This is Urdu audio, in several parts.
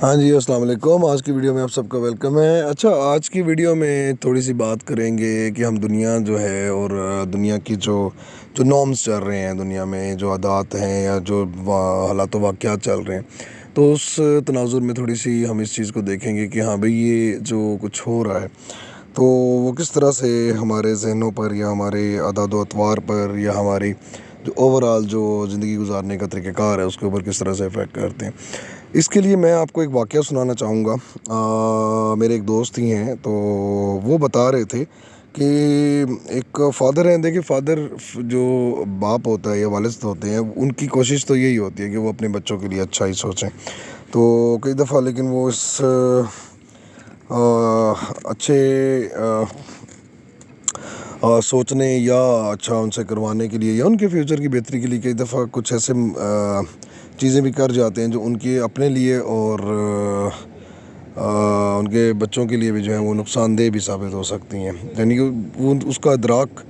ہاں جی، السلام علیکم۔ آج کی ویڈیو میں آپ سب کا ویلکم ہے۔ اچھا، آج کی ویڈیو میں تھوڑی سی بات کریں گے کہ ہم دنیا جو ہے اور دنیا کی جو نارمز چل رہے ہیں، دنیا میں جو عادات ہیں یا جو حالات و واقعات چل رہے ہیں، تو اس تناظر میں تھوڑی سی ہم اس چیز کو دیکھیں گے کہ ہاں بھئی یہ جو کچھ ہو رہا ہے تو وہ کس طرح سے ہمارے ذہنوں پر یا ہمارے عادات و اطوار پر یا ہماری جو اوورآل جو زندگی گزارنے کا طریقہ کار ہے اس کے اوپر کس طرح سے افیکٹ کرتے ہیں۔ اس کے لیے میں آپ کو ایک واقعہ سنانا چاہوں گا۔ میرے ایک دوست ہی ہیں، تو وہ بتا رہے تھے کہ ایک فادر ہیں۔ دیکھیں، فادر جو باپ ہوتا ہے یا والد ہوتے ہیں، ان کی کوشش تو یہی ہوتی ہے کہ وہ اپنے بچوں کے لیے اچھا ہی سوچیں۔ تو کئی دفعہ لیکن وہ اس اچھے سوچنے یا اچھا ان سے کروانے کے لیے یا ان کے فیوچر کی بہتری کے لیے کئی دفعہ کچھ ایسے چیزیں بھی کر جاتے ہیں جو ان کے اپنے لیے اور ان کے بچوں کے لیے بھی جو ہے وہ نقصان دہ بھی ثابت ہو سکتی ہیں۔ یعنی کہ وہ اس کا ادراک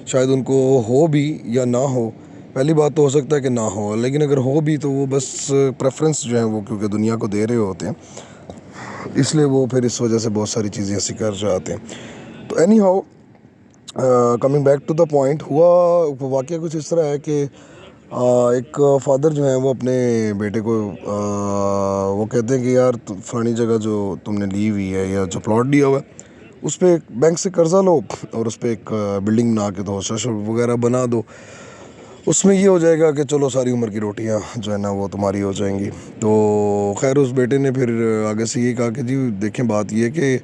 شاید ان کو ہو بھی یا نہ ہو۔ پہلی بات تو ہو سکتا ہے کہ نہ ہو، لیکن اگر ہو بھی تو وہ بس پریفرنس جو ہے وہ کیونکہ دنیا کو دے رہے ہوتے ہیں، اس لیے وہ پھر اس وجہ سے بہت ساری چیزیں ایسی کر جاتے ہیں۔ تو anyhow, coming back to the point, ہوا واقعہ کچھ اس طرح ہے کہ ایک فادر جو ہیں وہ اپنے بیٹے کو وہ کہتے ہیں کہ یار فلانی جگہ جو تم نے لی ہوئی ہے یا جو پلاٹ لیا ہوا ہے اس پہ ایک بینک سے قرضہ لو اور اس پہ ایک بلڈنگ بنا کے دو، شش وغیرہ بنا دو، اس میں یہ ہو جائے گا کہ چلو ساری عمر کی روٹیاں جو ہے نا وہ تمہاری ہو جائیں گی۔ تو خیر اس بیٹے نے پھر آگے سے یہ کہا کہ جی دیکھیں، بات یہ ہے کہ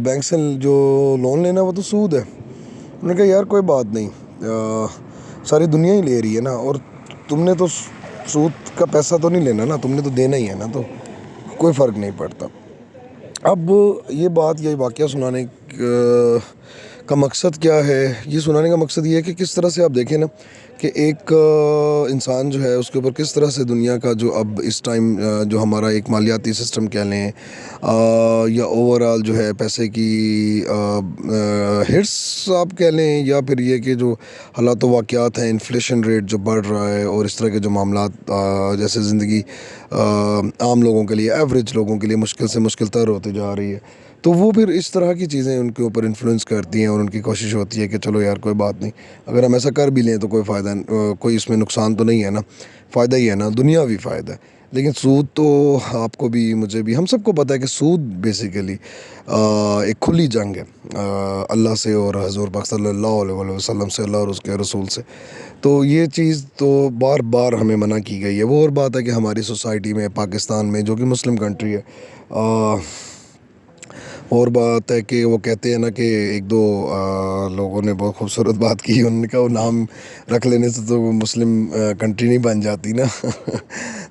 بینک سے جو لون لینا وہ تو سود ہے۔ انہوں نے کہا یار کوئی بات نہیں، ساری دنیا ہی لے رہی ہے نا، اور تم نے تو سود کا پیسہ تو نہیں لینا نا، تم نے تو دینا ہی ہے نا، تو کوئی فرق نہیں پڑتا۔ اب یہ بات، یہ واقعہ سنانے کا مقصد کیا ہے؟ یہ سنانے کا مقصد یہ ہے کہ کس طرح سے آپ دیکھیں نا کہ ایک انسان جو ہے اس کے اوپر کس طرح سے دنیا کا جو اب اس ٹائم جو ہمارا ایک مالیاتی سسٹم کہہ لیں یا اوورآل جو ہے پیسے کی ہرس آپ کہہ لیں، یا پھر یہ کہ جو حالات و واقعات ہیں، انفلیشن ریٹ جو بڑھ رہا ہے اور اس طرح کے جو معاملات جیسے زندگی عام لوگوں کے لیے، ایوریج لوگوں کے لیے مشکل سے مشکل تر ہوتی جا رہی ہے، تو وہ پھر اس طرح کی چیزیں ان کے اوپر انفلوئنس کرتی ہیں اور ان کی کوشش ہوتی ہے کہ چلو یار کوئی بات نہیں، اگر ہم ایسا کر بھی لیں تو کوئی فائدہ، کوئی اس میں نقصان تو نہیں ہے نا، فائدہ ہی ہے نا، دنیاوی فائدہ ہے۔ لیکن سود تو آپ کو بھی مجھے بھی ہم سب کو پتہ ہے کہ سود بیسیکلی ایک کھلی جنگ ہے اللہ سے اور حضور پاک صلی اللہ علیہ وسلم سے، اللہ اور اس کے رسول سے۔ تو یہ چیز تو بار بار ہمیں منع کی گئی ہے۔ وہ اور بات ہے کہ ہماری سوسائٹی میں، پاکستان میں جو کہ مسلم کنٹری ہے، اور بات ہے کہ وہ کہتے ہیں نا کہ ایک دو لوگوں نے بہت خوبصورت بات کی، انہوں نے کہا وہ نام رکھ لینے سے تو وہ مسلم کنٹری نہیں بن جاتی نا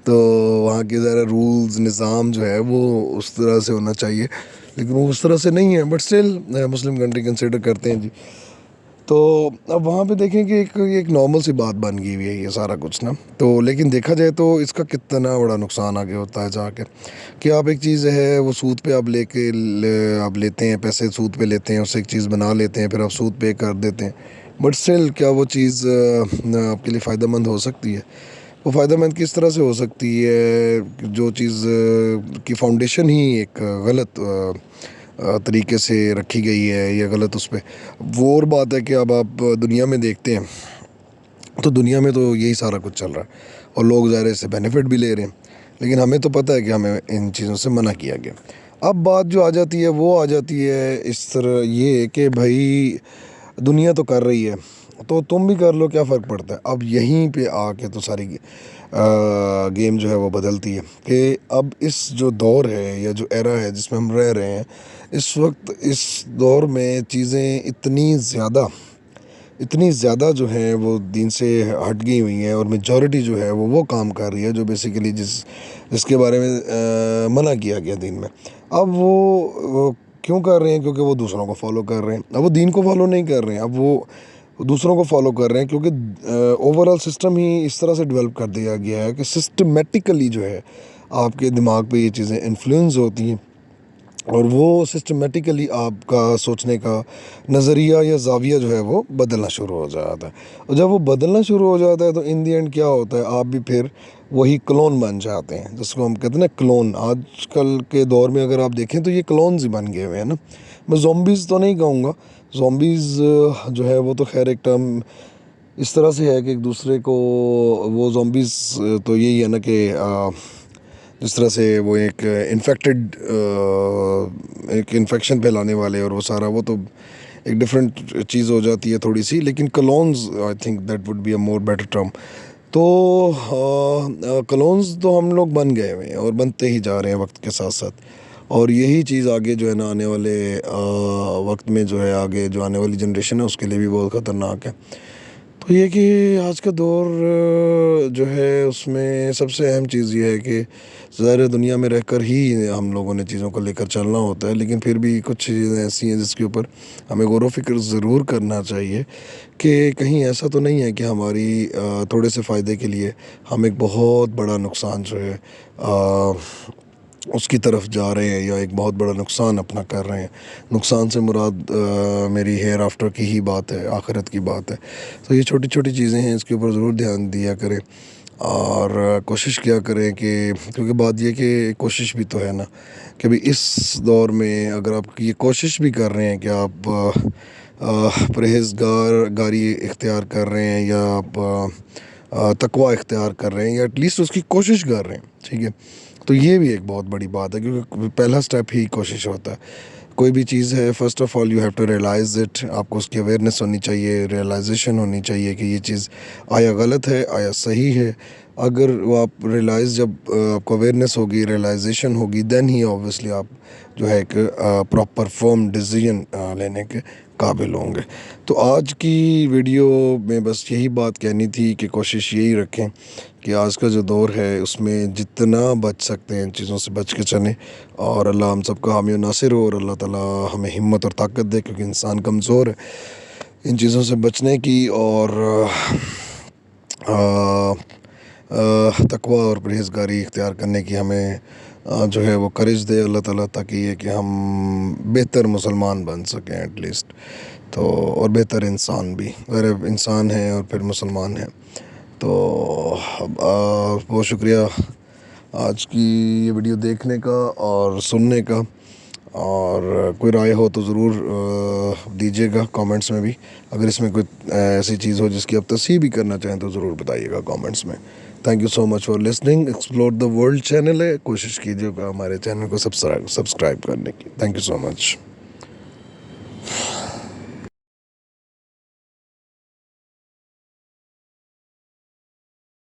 تو وہاں کے ذرا رولز نظام جو ہے وہ اس طرح سے ہونا چاہیے، لیکن وہ اس طرح سے نہیں ہے، but still Muslim country consider کرتے ہیں جی۔ تو اب وہاں پہ دیکھیں کہ ایک نارمل سی بات بن گئی ہوئی ہے یہ سارا کچھ نا، تو لیکن دیکھا جائے تو اس کا کتنا بڑا نقصان آگے ہوتا ہے جا کے، کہ آپ ایک چیز ہے وہ سود پہ آپ آپ لیتے ہیں، پیسے سود پہ لیتے ہیں، اس سے ایک چیز بنا لیتے ہیں، پھر آپ سود پے کر دیتے ہیں، بٹ اسٹل کیا وہ چیز آپ کے لیے فائدہ مند ہو سکتی ہے؟ وہ فائدہ مند کس طرح سے ہو سکتی ہے جو چیز کی فاؤنڈیشن ہی ایک غلط طریقے سے رکھی گئی ہے یا غلط اس پہ۔ وہ اور بات ہے کہ اب آپ دنیا میں دیکھتے ہیں تو دنیا میں تو یہی سارا کچھ چل رہا ہے اور لوگ ظاہر سے بینیفٹ بھی لے رہے ہیں، لیکن ہمیں تو پتہ ہے کہ ہمیں ان چیزوں سے منع کیا گیا۔ اب بات جو آ جاتی ہے وہ آ جاتی ہے اس طرح یہ کہ بھائی دنیا تو کر رہی ہے تو تم بھی کر لو، کیا فرق پڑتا ہے؟ اب یہیں پہ آ کے تو ساری گیم جو ہے وہ بدلتی ہے کہ اب اس جو دور ہے یا جو ایرا ہے جس میں ہم رہ رہے ہیں اس وقت، اس دور میں چیزیں اتنی زیادہ جو ہیں وہ دین سے ہٹ گئی ہوئی ہیں، اور میجورٹی جو ہے وہ کام کر رہی ہے جو بیسیکلی جس کے بارے میں منع کیا گیا دین میں۔ اب وہ کیوں کر رہے ہیں؟ کیونکہ وہ دوسروں کو فالو کر رہے ہیں۔ اب وہ دین کو فالو نہیں کر رہے ہیں، اب وہ دوسروں کو فالو کر رہے ہیں، کیونکہ اوورآل سسٹم ہی اس طرح سے ڈیولپ کر دیا گیا ہے کہ سسٹمیٹیکلی جو ہے آپ کے دماغ پہ یہ چیزیں انفلوئنس ہوتی ہیں، اور وہ سسٹمیٹیکلی آپ کا سوچنے کا نظریہ یا زاویہ جو ہے وہ بدلنا شروع ہو جاتا ہے، اور جب وہ بدلنا شروع ہو جاتا ہے تو ان دی اینڈ کیا ہوتا ہے، آپ بھی پھر وہی کلون بن جاتے ہیں، جس کو ہم کہتے ہیں نا کلون. آج کل کے دور میں اگر آپ دیکھیں تو یہ کلونز ہی بن گئے ہوئے ہیں نا. میں زومبیز تو نہیں کہوں گا، زومبیز جو ہے وہ تو خیر ایک ٹرم اس طرح سے ہے کہ ایک دوسرے کو، وہ زومبیز تو یہی ہے نا کہ جس طرح سے وہ ایک انفیکٹڈ ایک انفیکشن پھیلانے والے، اور وہ سارا وہ تو ایک ڈفرینٹ چیز ہو جاتی ہے تھوڑی سی. لیکن clones I think that would be a more better term. تو کلونز تو ہم لوگ بن گئے ہوئے ہیں اور بنتے ہی جا رہے ہیں وقت کے ساتھ ساتھ. اور یہی چیز آگے جو ہے نا آنے والے وقت میں جو ہے، آگے جو آنے والی جنریشن ہے اس کے لیے بھی بہت خطرناک ہے. تو یہ کہ آج کا دور جو ہے اس میں سب سے اہم چیز یہ ہے کہ ظاہر دنیا میں رہ کر ہی ہم لوگوں نے چیزوں کو لے کر چلنا ہوتا ہے. لیکن پھر بھی کچھ چیزیں ایسی ہیں جس کے اوپر ہمیں غور و فکر ضرور کرنا چاہیے کہ کہیں ایسا تو نہیں ہے کہ ہماری تھوڑے سے فائدے کے لیے ہم ایک بہت بڑا نقصان جو ہے اس کی طرف جا رہے ہیں، یا ایک بہت بڑا نقصان اپنا کر رہے ہیں. نقصان سے مراد میری ہیئر آفٹر کی ہی بات ہے، آخرت کی بات ہے. تو یہ چھوٹی چھوٹی چیزیں ہیں، اس کے اوپر ضرور دھیان دیا کریں اور کوشش کیا کریں کہ، کیونکہ بات یہ کہ کوشش بھی تو ہے نا کہ بھی اس دور میں اگر آپ یہ کوشش بھی کر رہے ہیں کہ آپ گاری اختیار کر رہے ہیں، یا آپ تقوی اختیار کر رہے ہیں، یا ایٹ لیسٹ اس کی کوشش کر رہے ہیں، ٹھیک ہے، تو یہ بھی ایک بہت بڑی بات ہے. کیونکہ پہلا سٹیپ ہی کوشش ہوتا ہے. کوئی بھی چیز ہے، first of all you have to realise it. آپ کو اس کی اویئرنیس ہونی چاہیے، ریئلائزیشن ہونی چاہیے کہ یہ چیز آیا غلط ہے، آیا صحیح ہے. اگر وہ آپ ریئلائز، جب آپ کو اویئرنیس ہوگی، ریئلائزیشن ہوگی، دین ہی اوبویسلی آپ جو ہے ایک پراپر فرم ڈیسیژن لینے کے قابل ہوں گے. تو آج کی ویڈیو میں بس یہی بات کہنی تھی کہ کوشش یہی رکھیں کہ آج کا جو دور ہے اس میں جتنا بچ سکتے ہیں ان چیزوں سے بچ کے چلیں. اور اللہ ہم سب کا حامی و ناصر ہو، اور اللہ تعالیٰ ہمیں ہمت اور طاقت دے، کیونکہ انسان کمزور ہے ان چیزوں سے بچنے کی، اور تقوی اور پرہیزگاری اختیار کرنے کی ہمیں جو ہے وہ کرج دے اللہ تعالیٰ، تاکہ یہ کہ ہم بہتر مسلمان بن سکیں ایٹ لیسٹ. تو اور بہتر انسان بھی، اگر انسان ہیں اور پھر مسلمان ہیں. تو بہت شکریہ آج کی یہ ویڈیو دیکھنے کا اور سننے کا. اور کوئی رائے ہو تو ضرور دیجیے گا کامنٹس میں بھی. اگر اس میں کوئی ایسی چیز ہو جس کی آپ تصحیح بھی کرنا چاہیں تو ضرور بتائیے گا کامنٹس میں. Thank you so much for listening. Explore the world channel ہے، کوشش کیجیے گا ہمارے چینل کو سبسکرائب کرنے کی. Thank you so much.